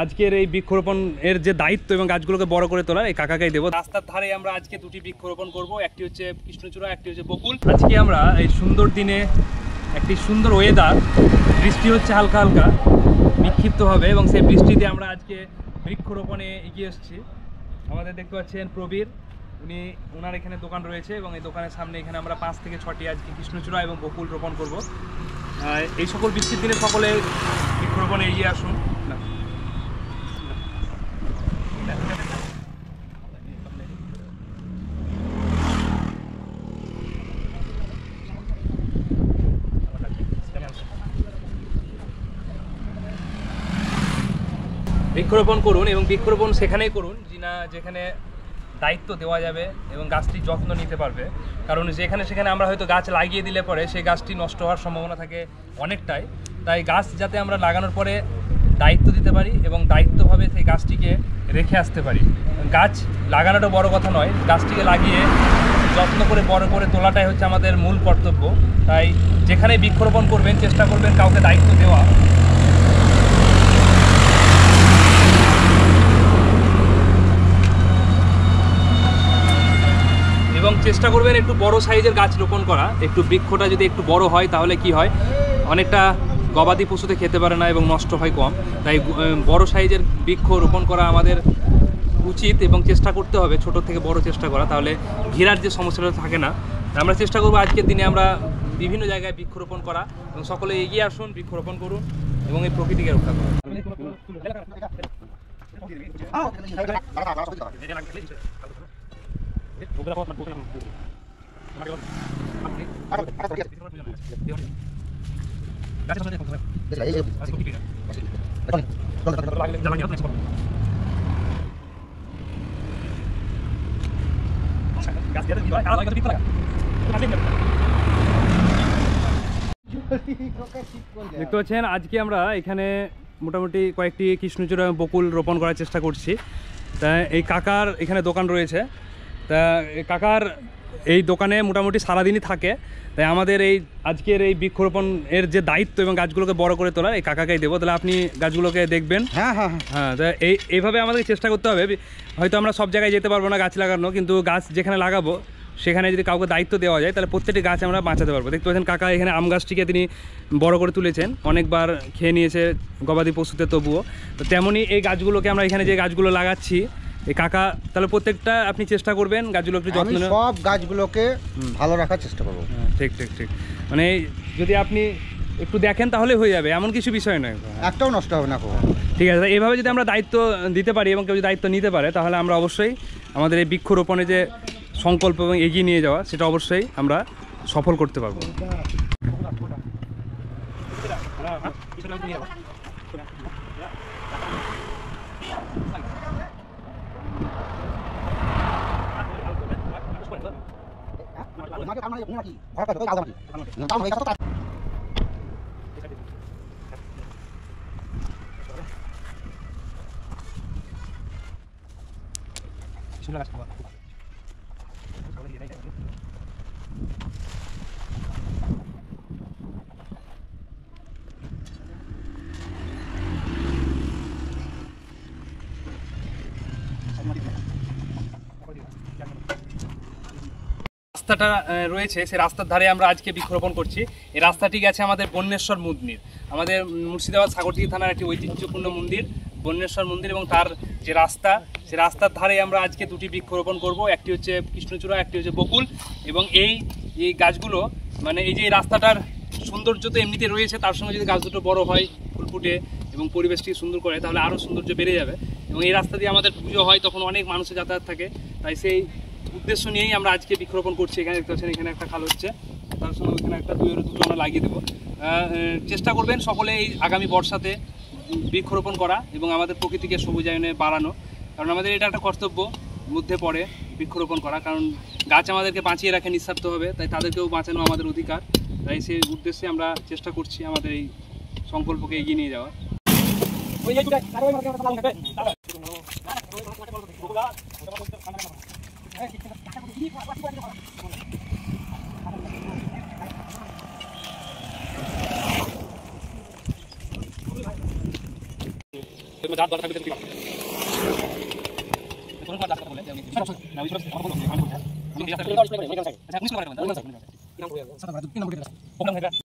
আজকের এই বৃক্ষরোপণ এর যে দায়িত্ব এবং গাছগুলোকে বড় করে তোলা এই কাকাকেই দেবো। রাস্তার ধারে আমরা আজকে দুটি বৃক্ষরোপণ করব, একটি হচ্ছে কৃষ্ণচূড়া, একটি হচ্ছে বকুল। আজকে আমরা এই সুন্দর দিনে একটি সুন্দর ওয়েদার, বৃষ্টি হচ্ছে হালকা হালকা বিক্ষিপ্ত হবে এবং সেই বৃষ্টিতে আমরা আজকে বৃক্ষরোপণে এগিয়ে এসেছি। আমাদের দেখতে পাচ্ছেন প্রবীর, ওনার এখানে দোকান রয়েছে এবং এই দোকানের সামনে এখানে আমরা 5 থেকে 6টি আজকে কৃষ্ণচূড়া এবং বকুল রোপণ করব। এই সকল বৃষ্টির দিনে সকলে বৃক্ষরোপণে এগিয়ে আসুন। বৃক্ষরোপণ করুন এবং বৃক্ষরোপণ সেখানেই করুন যেখানে দায়িত্ব দেওয়া যাবে এবং গাছটির যত্ন নিতে পারবে। কারণ যেখানে সেখানে আমরা হয়তো গাছ লাগিয়ে দিলে পরে সেই গাছটি নষ্ট হওয়ার সম্ভাবনা থাকে অনেকটাই। তাই গাছ যাতে আমরা লাগানোর পরে দায়িত্ব দিতে পারি এবং দায়িত্বভাবে সেই গাছটিকে রেখে আসতে পারি। গাছ লাগানোটা বড় কথা নয়, গাছটিকে লাগিয়ে যত্ন করে বড় করে তোলাটাই হচ্ছে আমাদের মূল কর্তব্য। তাই যেখানে বৃক্ষরোপণ করবেন চেষ্টা করবেন কাউকে দায়িত্ব দেওয়া। এবং চেষ্টা করবেন একটু বড় সাইজের গাছ রোপণ করা। একটু বৃক্ষটা যদি একটু বড় হয় তাহলে কি হয়, অনেকটা গবাদি পশুতে খেতে পারে না এবং নষ্ট হয় কম। তাই বড় সাইজের বৃক্ষ রোপণ করা আমাদের উচিত এবং চেষ্টা করতে হবে ছোট থেকে বড় চেষ্টা করা, তাহলে ঘেরার যে সমস্যাটা থাকে না। আমরা চেষ্টা করবো আজকের দিনে আমরা বিভিন্ন জায়গায় বৃক্ষরোপণ করা এবং সকলে এগিয়ে আসুন, বৃক্ষরোপণ করুন এবং এই প্রকৃতিকে রক্ষা করুন। দেখতে পাচ্ছেন আজকে আমরা এখানে মোটামুটি কয়েকটি কৃষ্ণচূড়া বকুল রোপণ করার চেষ্টা করছি। তা এই কাকার এখানে দোকান রয়েছে, তা কাকার এই দোকানে মোটামুটি সারাদিনই থাকে। তাই আমাদের এই আজকের এই বৃক্ষরোপণ এর যে দায়িত্ব এবং গাছগুলোকে বড় করে তোলা এই কাকাকেই দেবো। তাহলে আপনি গাছগুলোকে দেখবেন। হ্যাঁ, তা এইভাবে আমাদের চেষ্টা করতে হবে। হয়তো আমরা সব জায়গায় যেতে পারবো না গাছ লাগানো, কিন্তু গাছ যেখানে লাগাবো সেখানে যদি কাউকে দায়িত্ব দেওয়া যায় তাহলে প্রত্যেকটি গাছ আমরা বাঁচাতে পারবো। দেখতে পাচ্ছেন কাকা এখানে আম গাছটিকে তিনি বড় করে তুলেছেন, অনেকবার খেয়ে নিয়েছে গবাদি পশুতে, তবুও তো তেমনই এই গাছগুলোকে আমরা এখানে যে গাছগুলো লাগাচ্ছি এই কাকা, তাহলে প্রত্যেকটা আপনি চেষ্টা করবেন গাছগুলো একটু যত্ন নেওয়া, সব গাছগুলোকে ভালো রাখার চেষ্টা করবো। ঠিক ঠিক ঠিক, মানে যদি আপনি একটু দেখেন তাহলে হয়ে যাবে, এমন কিছু বিষয় নয়, একটাও নষ্ট হবে না। ঠিক আছে, এইভাবে যদি আমরা দায়িত্ব দিতে পারি এবং কেউ যদি দায়িত্ব নিতে পারে তাহলে আমরা অবশ্যই আমাদের এই বৃক্ষরোপণে যে সংকল্প এবং এগিয়ে নিয়ে যাওয়া সেটা অবশ্যই আমরা সফল করতে পারবো। রাস্তাটা রয়েছে, সেই রাস্তার ধারে আমরা আজকে বৃক্ষরোপণ করছি। এই রাস্তাটি গেছে আমাদের বন্যেশ্বর মন্দির, আমাদের মুর্শিদাবাদ সাগরদিঘি থানার একটি ঐতিহ্যপূর্ণ মন্দির বন্যেশ্বর মন্দির, এবং তার যে রাস্তা সেই রাস্তার ধারে আমরা আজকে দুটি বৃক্ষরোপণ করব, একটি হচ্ছে কৃষ্ণচূড়া, একটি হচ্ছে বকুল। এবং এই গাছগুলো মানে এই যে রাস্তাটার সৌন্দর্য তো এমনিতে রয়েছে, তার সঙ্গে যদি গাছ দুটো বড় হয়, ফুল ফুটে এবং পরিবেশটি সুন্দর করে তাহলে আরও সৌন্দর্য বেড়ে যাবে। এবং এই রাস্তা দিয়ে আমাদের পুজো হয়, তখন অনেক মানুষের যাতায়াত থাকে। তাই সেই উদ্দেশ্য নিয়েই আমরা আজকে বৃক্ষরোপণ করছি। এখানে দেখতে পাচ্ছেন এখানে একটা খাল হচ্ছে, তার সঙ্গে ওইখানে একটা দুটো আমরা লাগিয়ে দেবো। চেষ্টা করবেন সকলে এই আগামী বর্ষাতে বৃক্ষরোপণ করা এবং আমাদের প্রকৃতিকে সবুজায়নে বাড়ানো, কারণ আমাদের এটা একটা কর্তব্য মধ্যে পড়ে বৃক্ষরোপণ করা, কারণ গাছ আমাদেরকে বাঁচিয়ে রাখে নিঃস্বার্থভাবে, তাই তাদেরকেও বাঁচানো আমাদের অধিকার। তাই সেই উদ্দেশ্যে আমরা চেষ্টা করছি আমাদের এই সংকল্পকে এগিয়ে নিয়ে যাওয়া। যা দরকার থাকবে তুই কোন কোন রাস্তা বলে না ওই সব আমার বলবো আমি বলছি আমি রাস্তা আচ্ছা 19 করে